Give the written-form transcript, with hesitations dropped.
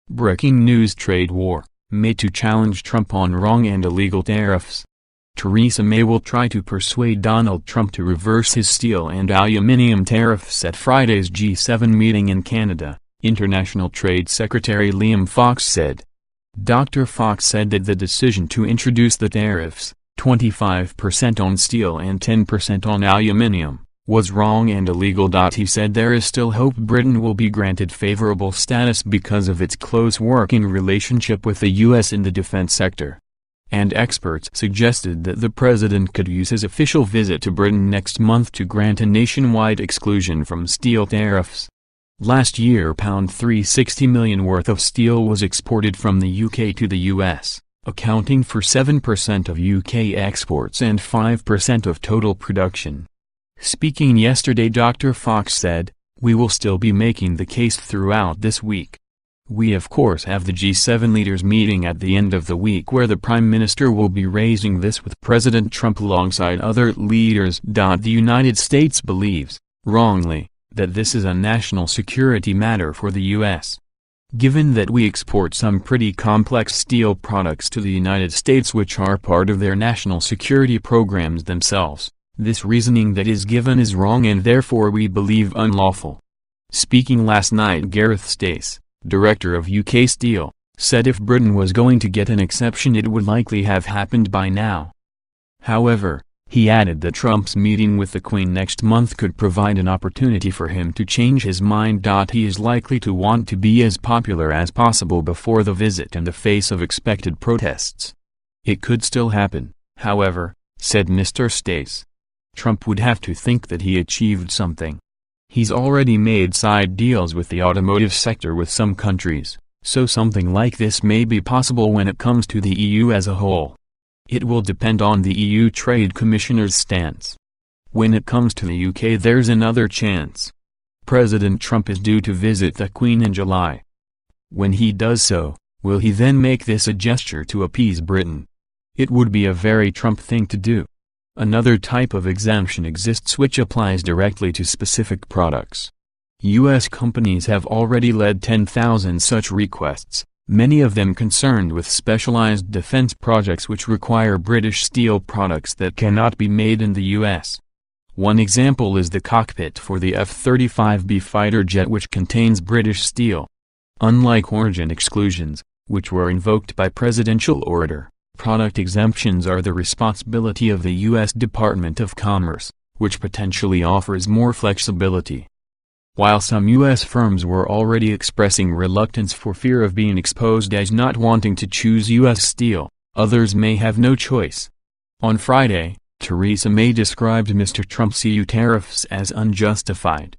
Breaking news: trade war, May to challenge Trump on wrong and illegal tariffs. Theresa May will try to persuade Donald Trump to reverse his steel and aluminum tariffs at Friday's G7 meeting in Canada, International Trade Secretary Liam Fox said. Dr. Fox said that the decision to introduce the tariffs, 25% on steel and 10% on aluminum, was wrong and illegal. He said there is still hope Britain will be granted favorable status because of its close working relationship with the U.S. in the defense sector. And experts suggested that the president could use his official visit to Britain next month to grant a nationwide exclusion from steel tariffs. Last year £360 million worth of steel was exported from the UK to the US, accounting for 7% of UK exports and 5% of total production. Speaking yesterday, Dr. Fox said, "We will still be making the case throughout this week. We of course have the G7 leaders meeting at the end of the week where the Prime Minister will be raising this with President Trump alongside other leaders." The United States believes, wrongly, that this is a national security matter for the U.S. Given that we export some pretty complex steel products to the United States which are part of their national security programs themselves, this reasoning that is given is wrong and therefore we believe unlawful. Speaking last night, Gareth Stace, director of UK Steel, said if Britain was going to get an exception it would likely have happened by now. However, he added that Trump's meeting with the Queen next month could provide an opportunity for him to change his mind. He is likely to want to be as popular as possible before the visit in the face of expected protests. It could still happen, however, said Mr. Stace. Trump would have to think that he achieved something. He's already made side deals with the automotive sector with some countries, so something like this may be possible when it comes to the EU as a whole. It will depend on the EU Trade Commissioner's stance. When it comes to the UK, there's another chance. President Trump is due to visit the Queen in July. When he does so, will he then make this a gesture to appease Britain? It would be a very Trump thing to do. Another type of exemption exists which applies directly to specific products. U.S. companies have already led 10,000 such requests, many of them concerned with specialized defense projects which require British steel products that cannot be made in the U.S. One example is the cockpit for the F-35B fighter jet which contains British steel. Unlike origin exclusions, which were invoked by presidential order, product exemptions are the responsibility of the U.S. Department of Commerce, which potentially offers more flexibility. While some U.S. firms were already expressing reluctance for fear of being exposed as not wanting to choose U.S. steel, others may have no choice. On Friday, Theresa May described Mr. Trump's EU tariffs as unjustified.